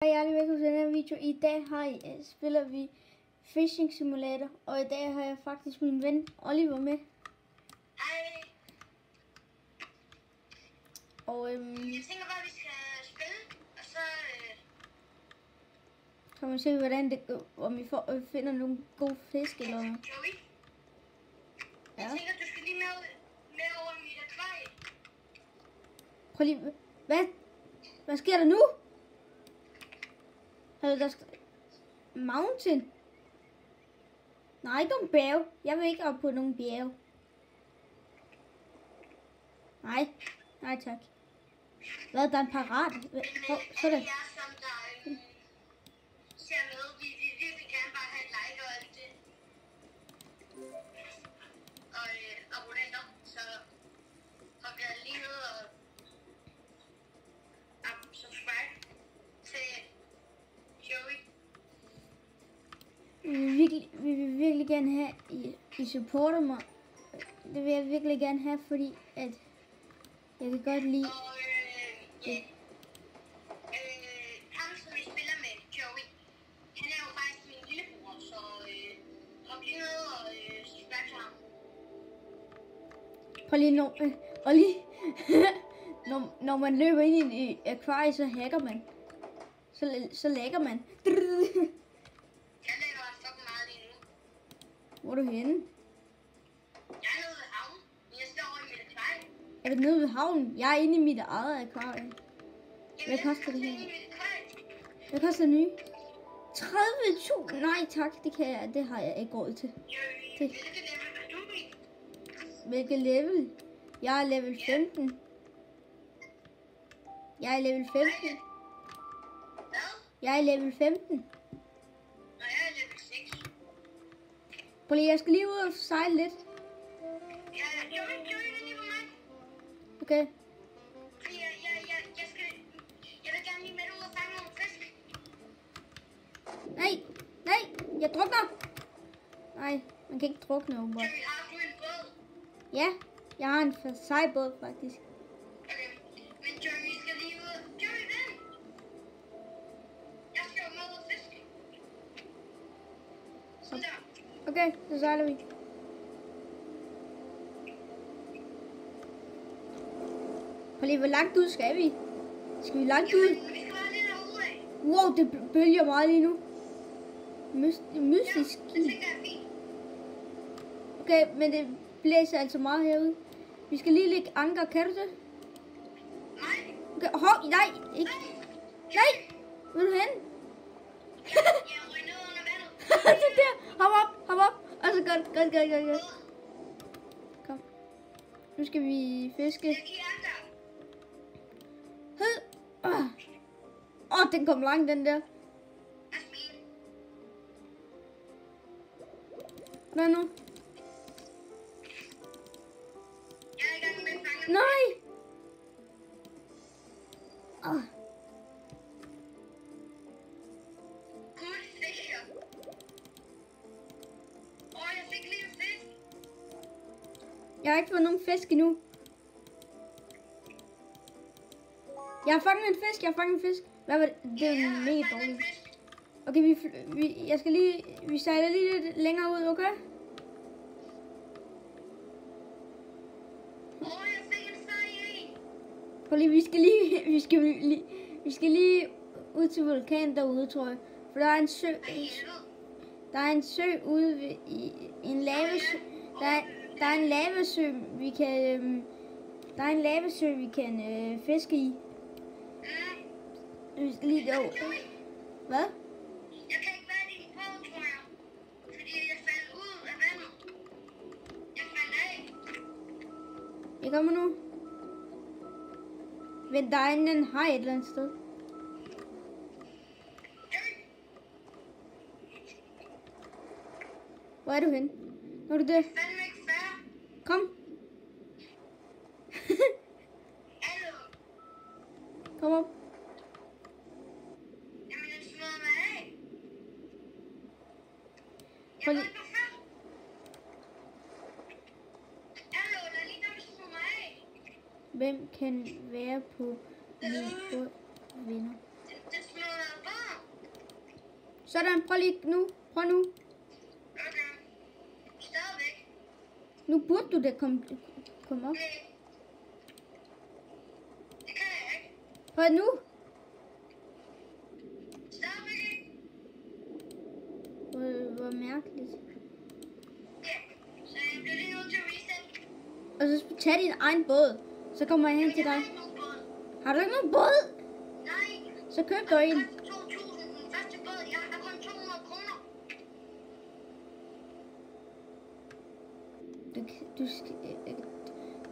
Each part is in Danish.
Hej, hjertelig velkommen til den her video. I dag spiller vi Fishing Simulator, og i dag har jeg faktisk min ven Oliver med. Hej. Og Jeg tænker bare, vi skal spille, og så kan man se, hvordan det går, om vi finder nogle gode fisk eller noget. Joey. Ja. Jeg tænker, du skal lige med over mit akvarie. Prøv lige, hvad sker der nu? Mountain? Nej, ikke nogen bjerge. Jeg vil ikke op på nogen bjerge. Nej tak. Hvad, der er en parat? Sådan. Alle jer, som der ser med, vi virkelig gerne bare have et like og alt det. Og abonnenter, så hop jeg lige ned og subscribe til Joey. Vi vil virkelig gerne have, I supporter mig. Det vil jeg virkelig gerne have, fordi at jeg kan godt lide. Og ham, som vi spiller med, Joey, han er jo faktisk min lillebror, så hop lige ned og subscribe til ham. Prøv lige og lige når man løber ind i et akvarie, så hacker man. Så lægger man. Jeg lægger fucking meget lige nu. Hvor er du henne? Jeg er nede ved havnen, men jeg står over i mit akvarie. Er du nede ved havnen? Jeg er inde i mit eget akvarie. Hvad koster det her? Hvad koster det nye? 30.000? Nej tak, det har jeg ikke råd til. Hvilket level er du i? Hvilket level? Jeg er level 15. Jeg er level 15. Hvad? Jeg er level 15. Nå, jeg er level 6. Prøv lige, jeg skal lige ud og sejle lidt. Joey, vent lige på mig. Okay. Fordi jeg vil gerne lige med dig ud og fange nogle fisk. Nej, jeg drukner. Nej, man kan ikke drukne åbenbart. Joey, har du en båd? Ja, jeg har en sej båd faktisk. Okay, men Joey, vi skal lige ud. Joey, vent! Jeg skal jo med ud og fiske. Sådan der. Okay, så sejler vi. Prøv lige, hvor langt ud skal vi? Skal vi langt ud? Jamen, vi skal bare lige derude af. Wow, det bølger meget lige nu. Mystisk. Det tænker jeg er fint. Okay, men det blæser altså meget herude. Vi skal lige lægge anker, kan du det? Nej. Okay, nej, ikke. Nej, hvor er du hen? Jeg røg ned under vandet. Det der, hop op. Altså godt. Kom. Nu skal vi fiske. Jeg giver dig. Den kom langt, den der. Hvad nu? Jeg er i gang med at fange. Nej! Good fisher. Jeg fik lige en fisk. Jeg har ikke fået nogen fisk endnu. Jeg har fanget en fisk. Hvad var det? Det er jo mega dårligt. Okay, vi sejler lige lidt længere ud, okay? Jeg fik en sej en. Prøv lige, vi skal lige ud til vulkanen derude, tror jeg. For der er en sø. Der er en sø ude ved, i en lavasø. Der er en lavasø, vi kan fiske i. Lige derovre. Hvad? Jeg kan ikke være i din båd, tror jeg. Fordi jeg faldt ud af vandet. Jeg faldt af. Jeg kommer nu. Vent, der er en haj et eller andet sted. Hvor er du hen? Hvor er du der? Fandme ikke fair. Kom. Hallo. Kom op. Jamen, jeg smadrer mig af. Prøv Jeg lige. ved ikke, hvorfor. Hallo, der er lige nogen, der smadrer mig af. Hvem kan være på min båd? Venner. Det smadrer mig Sådan, prøv lige nu. Prøv nu. Okay. Stadigvæk. Nu burde du da komme op. Nej. Det kan jeg ikke. Prøv nu. Stadigvæk ikke. Hvor mærkeligt. Ja. Så jeg bliver lige nødt til at reset. Og så tag din egen båd. Så kommer jeg hen til dig. Jeg har ikke nogen båd. Har du ikke nogen båd? Nej. Så køb dig en. Det koster 2.000 den første båd. Jeg har kun 200 kroner.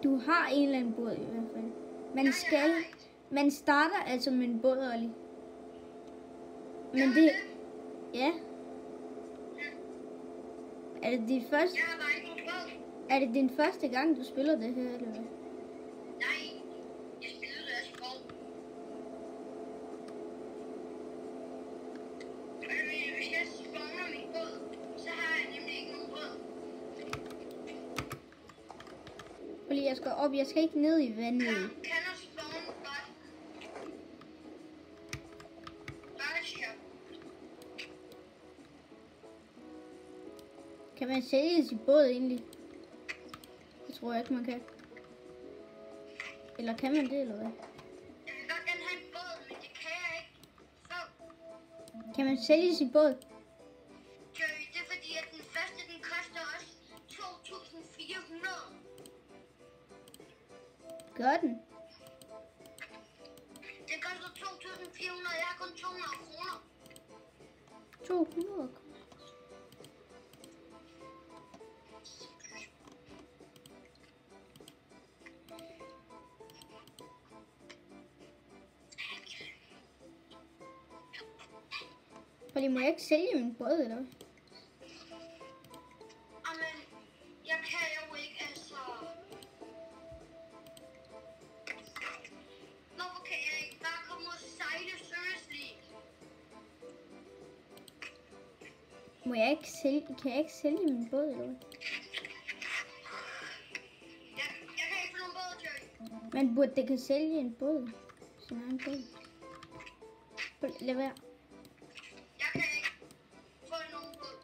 Du har en eller anden båd i hvert fald. Man starter altså med en båd, Olli. Men det... Ja. Er det din første... Jeg har bare ikke nogen båd. Er det din første gang, du spiller det her, eller hvad? Nej. Jeg spillede det også i går. Hvis jeg spawner min båd, så har jeg nemlig ikke nogen båd. Fordi jeg skal op, jeg skal ikke ned i vandet. Kan du spawn godt? Bare Kan man sælge sin båd egentlig? Det tror jeg ikke, man kan. Eller kan man det, eller hvad? Jeg vil godt gerne have en båd, men det kan jeg ikke. Så, Kan man sælge sin båd? Jerry, det er fordi, at den første, den koster også 2.400. Gør den? Den koster 2.400, jeg har kun 200 kroner. 200. Fordi må jeg ikke sælge min båd, eller hvad? Amen, jeg kan jo ikke, altså. Hvorfor kan jeg ikke bare komme og sejle, seriously? Må jeg ikke sælge, kan jeg ikke sælge min båd, eller hvad? Jeg kan ikke få nogen båd, Jerry. Man burde det kan sælge en båd. Sin egen båd. Lad være. Jeg kan ikke få nogen båd.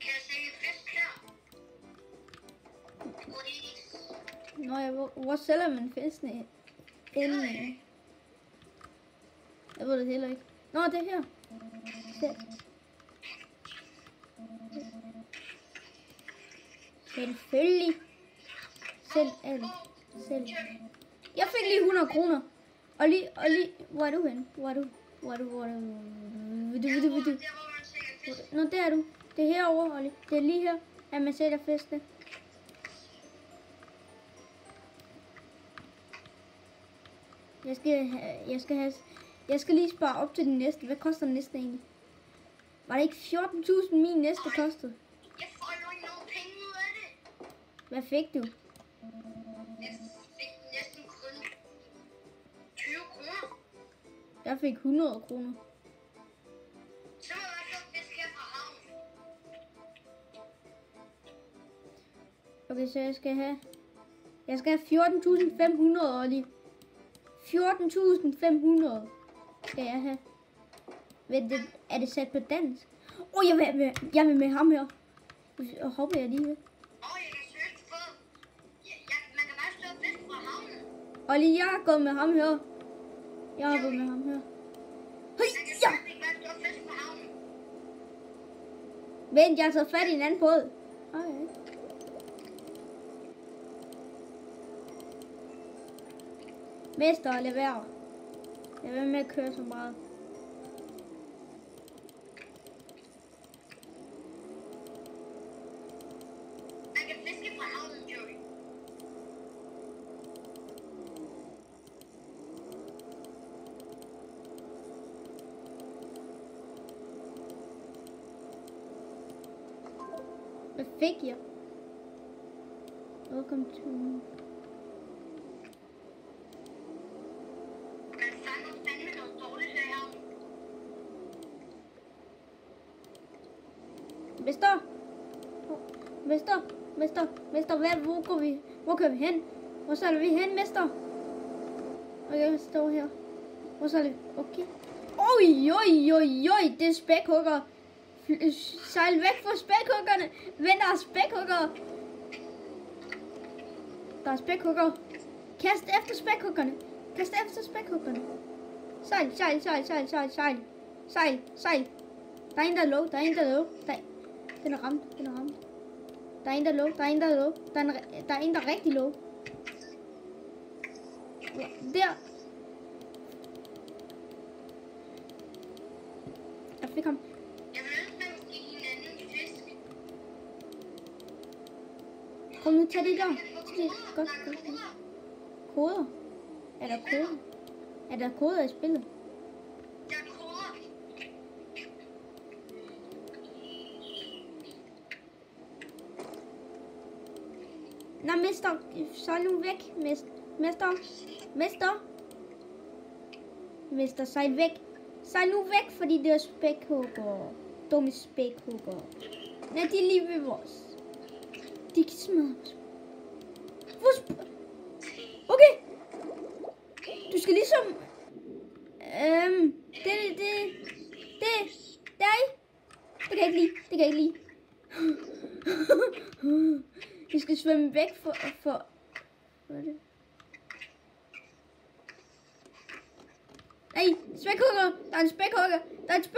Kan jeg sælge fisk her? Please. Nå ja, hvor sælger man fiskene? Endelig. Jeg ved det heller ikke. Nå, det her. Selvfølgelig. Selv alt. Selv. Jeg fik lige 100 kroner. Og lige, hvor er du henne? Hvor er du? Der hvor man sælger fisk. Nå, der er du. Det er herovre, Olli. Det er lige her, at man sælger fiskene. Jeg skal lige spare op til den næste. Hvad koster den næste egentlig? Var det ikke 14.000 min næste kostede? Jeg får jo ikke nogen penge ud af det. Hvad fik du? Jeg fik næsten kun 20 kroner. Jeg fik 100 kroner. Så må jeg få fisk her fra havnen. Okay, så jeg skal have 14.500, Olli. 14.500 skal jeg have. Er det sat på dansk? Jeg vil med ham her. Og håber jeg lige her. Jeg kan søge få. Man kan bare stå fisk fra havnen. Olli, jeg har gået med ham her. Jeg har gået med ham her. Høj, Man kan ja! bare stå fisk fra havnen. Vent, jeg har taget fat i en anden båd. Okay. Mester, lad være. Lad være med at køre så meget. Man kan fiske fra havnen, Joey. Hvad fik jeg? Welcome to... Man fanger fandme noget Mester! Hvor går vi? Hvor kører vi hen? Hvor sejler vi hen, mester? Og jeg står her. Hvor sejler vi? Okay. Oj, det er spækhugger. Sejl væk fra spækhuggerne. Vent, der er spækhugger. Der er spækhugger. Kast efter spækhuggerne. Sejl. Der er en, der er low. Den er ramt. Der er en, der er low. Der er en, der er rigtig low. Der. Jeg fik ham. Jeg vil også give hinanden fisk. Kom nu, tag det der. Godt. Koder. Er der koder i spillet? Der er koder. Nå, mester. Sejl nu væk, Mester, sejl væk. Sejl nu væk, fordi det er spækhugger. Dumme spækhugger. Nej, de er lige ved vores. De kan smadre os. Okay. Du skal ligesom... Det kan jeg ikke lide. Vi skal svømme væk for... Hvad er det? Nej, spækhugger! Der er en spækhugger! Nej! Ikke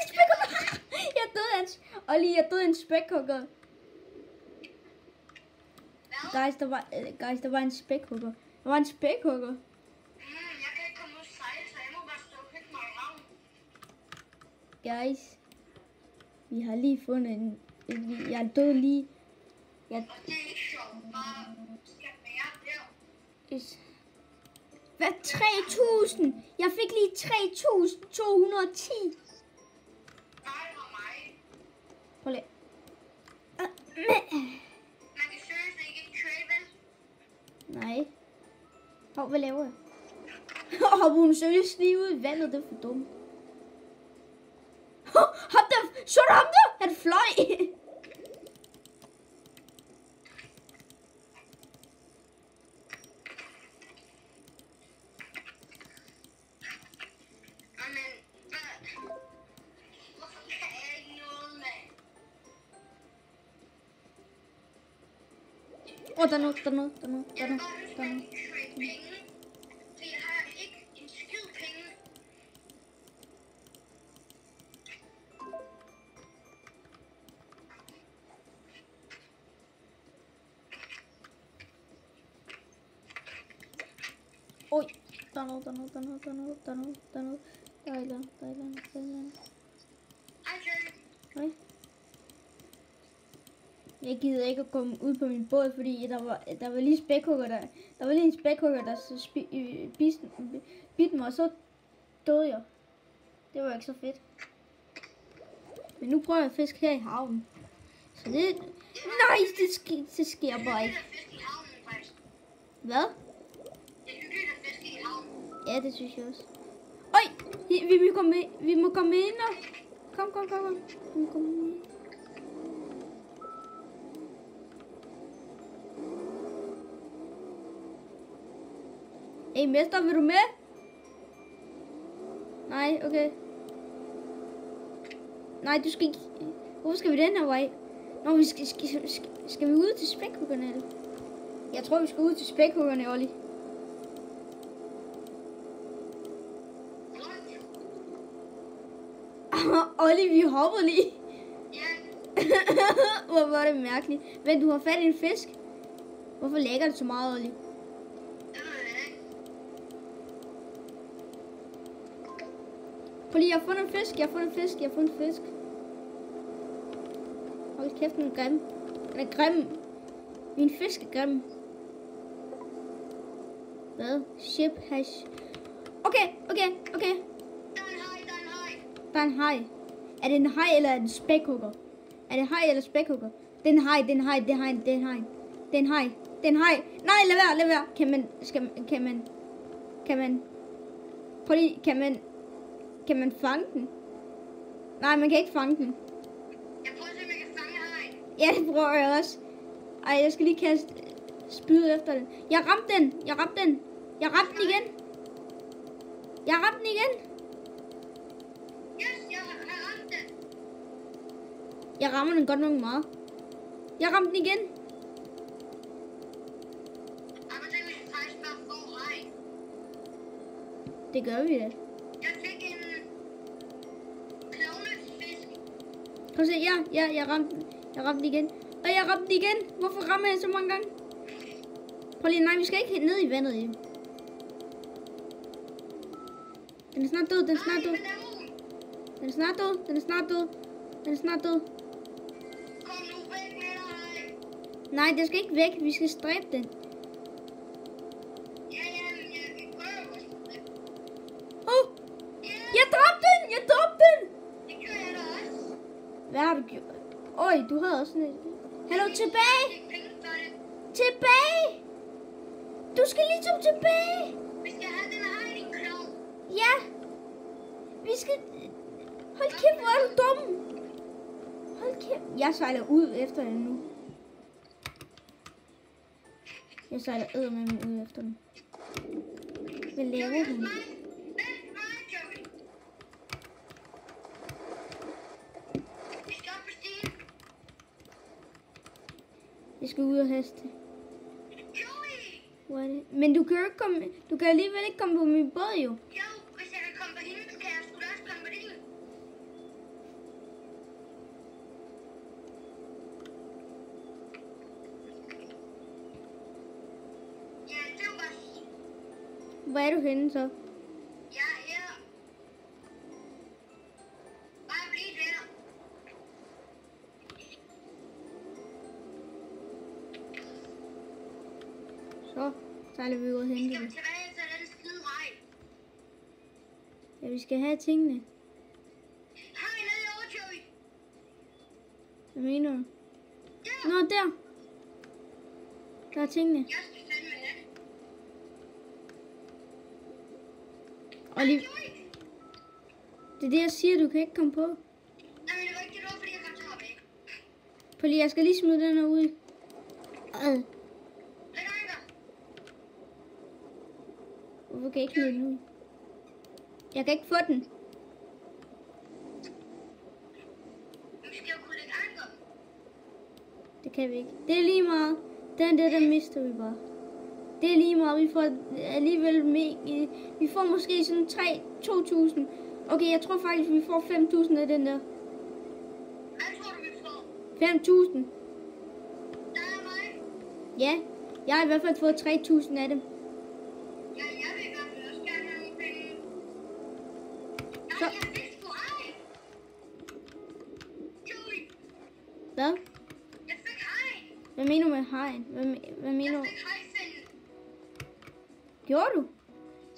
spækhugger! Jeg døde hans... Olli, jeg døde en spækhugger. Guys, der var en spækhugger. Jeg kan ikke komme ud og sejle, så jeg må bare stå og hygge mig i havnen. Guys, vi har lige fundet en... Jeg døde lige... Og det er ikke sjovt, bare skal være der. Hvad? 3.000? Jeg fik lige 3.210. Nej, og mig. Prøv lige. Man kan seriøst ikke trade, vel? Nej. Hvad laver jeg? Hopper hun seriøst lige ud i vandet? Det er for dumt. Ham der! Så du ham der? Han fløj! Der er noget. Jeg vil bare huske, at man kan trade penge. For jeg har ikke en skid penge. Oj, der er noget. Der er et eller andet. Nej. Jeg gider ikke at komme ud på min båd, fordi der var lige spækhugger der. Der var lige en spækhugger, der bidte mig, og så døde jeg. Det var ikke så fedt. Men nu prøver jeg at fiske her i havnen. Så det... Nej, det sker bare ikke. Hvad? Det er hyggeligt at fiske i havnen. Ja, det synes jeg også. Øj! Vi må komme ind og... Kom. Vi må komme ind. Hey, mester, vil du med? Nej, okay. Nej, du skal ikke... Hvorfor skal vi den her vej? Nå, vi skal vi ud til spækhuggerne, eller? Jeg tror, vi skal ud til spækhuggerne, Olli. Olli, vi hopper lige. Hvor var det mærkeligt. Men du har fat i en fisk. Hvorfor lægger det så meget, Olli? Fordi jeg har fundet en fisk. Hold kæft, den er grim. Min fisk er grim. Hvad? Ship hash. Okay. Der er en haj. Er det en haj eller en spækhugger? Er det haj eller spækhugger? Det er en haj. Det er en haj. Nej, lad være. Kan man... Prøv lige, Kan man fange den? Nej, man kan ikke fange den. Jeg prøver at se, om jeg kan fange hajen. Ja, det prøver jeg også. Ej, jeg skal lige kaste spyd efter den. Jeg ramte den. Jeg ramte den. Jeg ramte den igen. Jeg ramte den igen. Yes, jeg har ramt den. Jeg rammer den godt nok meget. Jeg ramte den igen. Jeg må tænke, vi skal faktisk bare få haj. Det gør vi da. Jeg fik en klovnefisk. Prøv at se, ja, jeg ramte den. Jeg ramte den igen. Og jeg ramte den igen. Hvorfor rammer jeg så mange gange? Prøv lige, nej, vi skal ikke ned i vandet i. Den er snart død, den er snart død. Den er snart død, den er snart død. Den er snart død. Kom nu væk med dig, haj. Nej, den skal ikke væk. Vi skal stræbe den. Ja, vi prøver også. Åh! Jeg dræbte den! Jeg dræbte den! Det gør jeg da også. Hvad har du gjort? Øj, du havde også sådan et... Hallo, tilbage! Jeg fik penge for det. Tilbage! Du skal ligesom tilbage! Vi skal have den haj, din klovn. Ja! Vi skal... Hold kæft, hvor er du dum! Hold kæft. Jeg sejler ud efter den nu. Jeg sejler eddermame ud efter den. Hvad laver hun? Jeg skal ud og haste. Hvor er det? Men du kan jo ikke komme... Du kan alligevel ikke komme på min båd, jo. Jo, hvis jeg kan komme på hende, så kan jeg sgu da også komme på din. Ja, det var bare... Hvor er du henne så? Jeg er her. Bare bliv der. Så sejler vi ud og Vi henter skal det. tilbage til den skide hej. Ja, vi skal have tingene. Hej, nede over, Joey. Hvad mener du? Ja. Nå, der. Der er tingene. Jeg skal fandme net. Og lige... Joey. Det er det, jeg siger, du kan ikke komme på. Nej, men det var ikke det, det var, fordi jeg kom til at væk. Prøv lige, jeg skal lige smide den her ud. Læg anker. Hvorfor kan jeg ikke smide den ud? Jeg kan ikke få den. Vi skal jo kunne lægge anker. Det kan vi ikke. Det er lige meget. Den der mister vi bare. Det er lige meget. Vi får alligevel med. Vi får måske sådan 2.000. Okay, jeg tror faktisk, vi får 5.000 af den der. Hvad tror du, vi får? 5.000. Der er mig. Ja. Jeg har i hvert fald fået 3.000 af dem. Ja, jeg vil i hvert fald også gerne have nogle penge. Nej, Så- jeg fik sgu hej. Joey, Hvad? jeg fik hej. Hvad mener du med hegn? Hvad mener du? Jeg fik hejfinden. Gjorde du?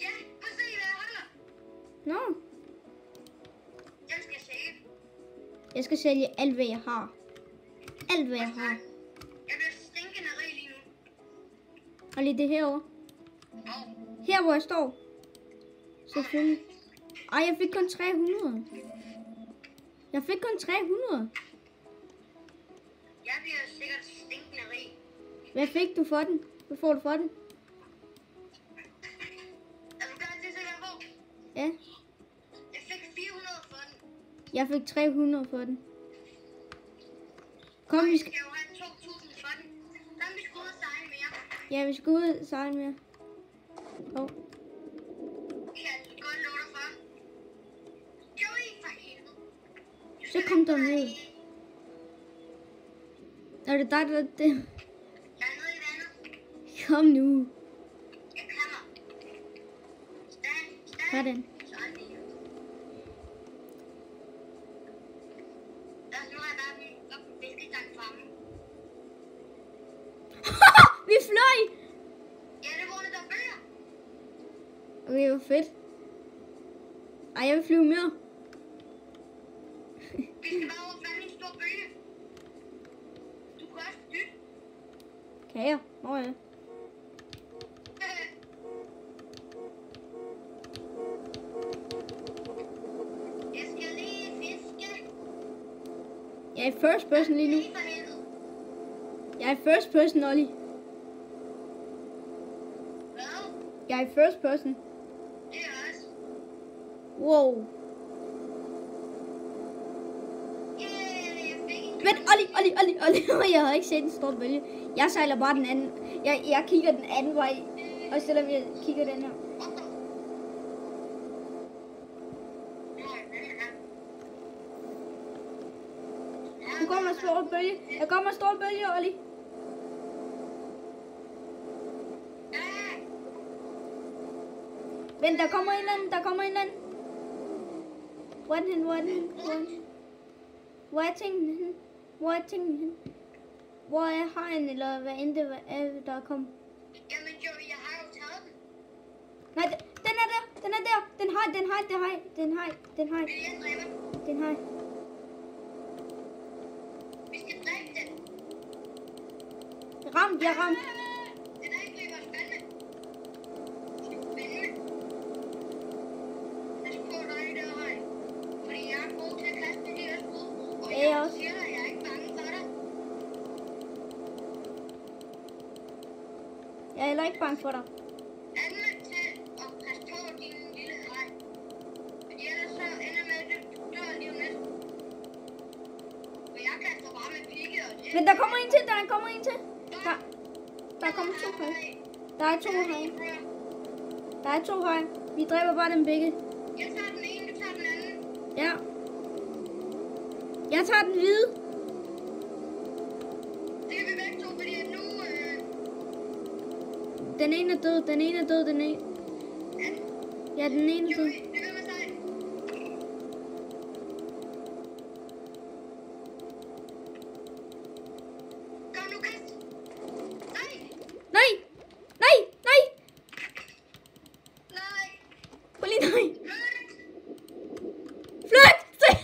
Ja, prøv at se, hvad jeg holder. Nå. Den skal jeg sælge. Jeg skal sælge alt, hvad jeg har. Alt, hvad jeg har. Jeg bliver stinkende rig lige nu. Og lige det herovre. Her, hvor jeg står. Selvfølgelig. Ej, jeg fik kun 300. Jeg fik kun 300. Jeg bliver sikkert stinkende rig. Hvad fik du for den? Hvad får du for den? Er du klar til at se, hvad jeg får? Ja. Jeg fik 400 for den. Jeg fik 300 for den. Kom, vi Jeg skal... skal jo have 2.000 for den. Så vi skal ud og sejle mere. Ja, vi skal ud og sejle mere. Hov. Ja, det kan godt love dig for. Joey, for helvede. Du Så skal kom væk der fra ned. det. Er det dig, der... Det... Jeg er nede i vandet. Kom nu. Jeg kommer. Stand. Sådan. Så er det. Nu har jeg bare den fiskestang fremme. Vi fløj! Ja, det var det, der er bøger. Okay, hvor fedt. Ej, jeg vil flyve mere. Vi skal bare over fanden en stor bøge. Du kan også dytte. Kan jeg? Nå ja. Jeg er i first person lige nu. For helvede. Jeg er i first person, Olli. Hvad? Jeg er i first person. Det er også. Wow. Jeg fik en. Vent, Olli. Jeg havde ikke set en stor bølge. Jeg sejler bare den anden. Jeg kigger den anden vej. Og selvom jeg kigger den her. Nu kommer en stor bølge. Der kommer en stor bølge, Olli. Vent, der kommer en eller anden. Hvor er den hen? Hvor er tingene hen? Hvor er hegn, eller hvad end det er, der kom? Jamen Joey, jeg har jo taget den. Nej, den er der. Den hej. Vil jeg dræbe den? Den hej. Vi skal dræbe den. Jeg ramt. Den er ikke løber spændende. Pas på dig der, fordi jeg er god til at kaste med de der skud. Og Ja, jeg jeg også. siger dig, jeg er ikke bange for dig. Jeg er heller ikke bange for dig. Anmeld til at passe på din lille hej. Fordi ellers så ender med, at du dør lige om lidt. Og jeg kaster bare med pigge og det. Men der kommer en til. Der kommer to hej. Der er to hej. Vi dræber bare dem begge. Jeg tager den ene, du tager den anden. Ja. Jeg tager den hvide. Det er vi begge to, fordi nu... Den ene er død. Ja, den ene er død. Joey, det vil med sig. Kom nu, kast. Nej. Nej. Prøv lige nej. Flyt. Flyt!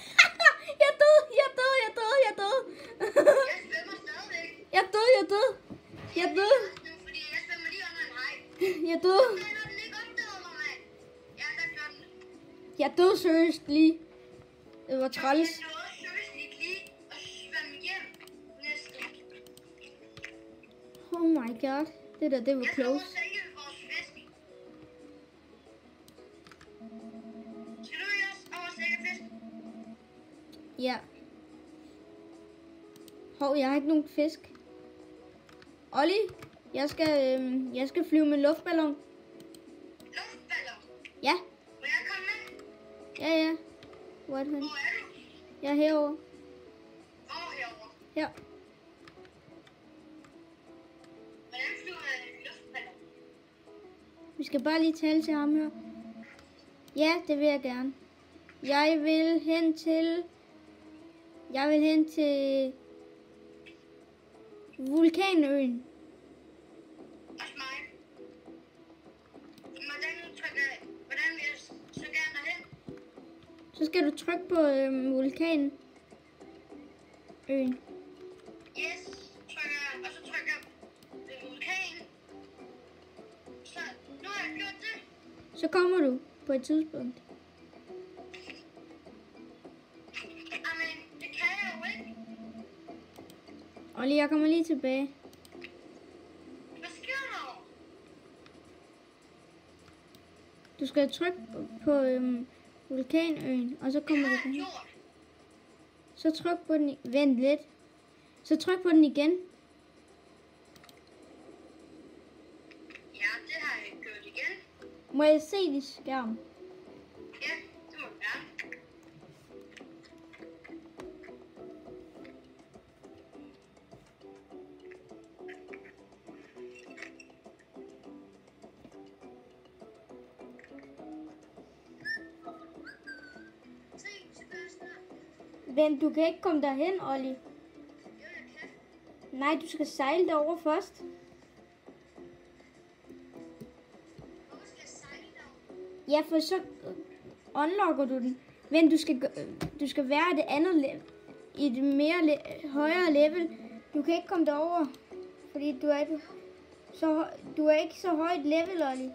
Jeg er død. Jeg svømmer stadigvæk. Jeg er død. Nu, fordi jeg svømmer lige under en hej. Jeg er død. Den har den ikke opdaget mig, mand. Ja, der gør den. Jeg er død seriøst lige. Det var træls. Jeg nåede seriøst lige at svømme hjem næsten. Oh my god. Det var Jeg skal close. oversække vores fisk. Skal du ikke også oversække fisk? Ja. Hov, jeg har ikke nogen fisk. Olli, jeg skal flyve med luftballon. Luftballon. Ja. Må jeg komme med? Ja. Hvor er det hen? Hvor er du? Jeg er herovre. Hvor herovre? Her. Hvordan flyver man en luftballon? Vi skal bare lige tale til ham her. Ja, det vil jeg gerne. Jeg vil hen til Vulkanøen. Også mig. Hvordan vil jeg så gerne derhen? Så skal du trykke på vulkanøen. Yes, trykker jeg, og så trykker jeg vulkan. Så nu har jeg gjort det. Så kommer du på et tidspunkt. Amen, det kan jeg jo ikke. Olli, jeg kommer lige tilbage. Hvad sker der? Du skal trykke på vulkanøen, og så kommer Det du har jeg hen. gjort. Så tryk på den. Vent lidt. Så tryk på den igen. Ja, det har jeg gjort igen. Må jeg se din skærm? Ja, det må du gerne. Se, Sebastian. Vent, du kan ikke komme derhen, Olli. Jo, jeg kan. Nej, du skal sejle derover først. Hvorfor skal jeg sejle derover? Ja, for så unlocker du den. Vent, du skal være det andet i et mere højere level. Du kan ikke komme derover, fordi du er ikke så højt level, Olli.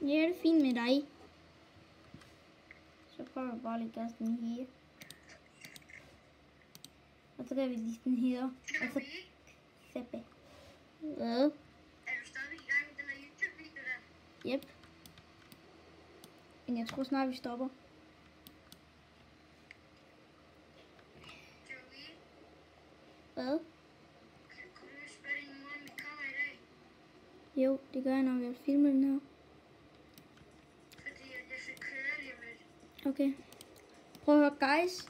Ja, det er fint med dig. Så prøver jeg bare lige at gøre sådan her. Og så gør vi lige sådan her. Og så sæppe. Hvad? Er du stadig i gang med den her YouTube-video der? Yep. Men jeg tror snart vi stopper. Joey, Hvad? kunne du spørge din mor, om vi kommer i dag? Jo, det gør jeg, når jeg filmer den her. Fordi jeg skal køre lige med. Okay. Prøv at høre, guys.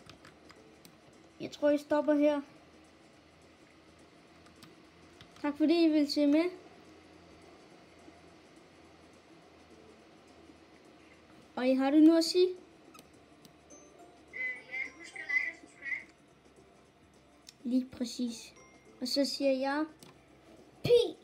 Jeg tror, I stopper her. Tak fordi I vil se med. Og I har det nu at sige? Ja, husk at like og subscribe. Lige præcis. Og så siger jeg... Peace!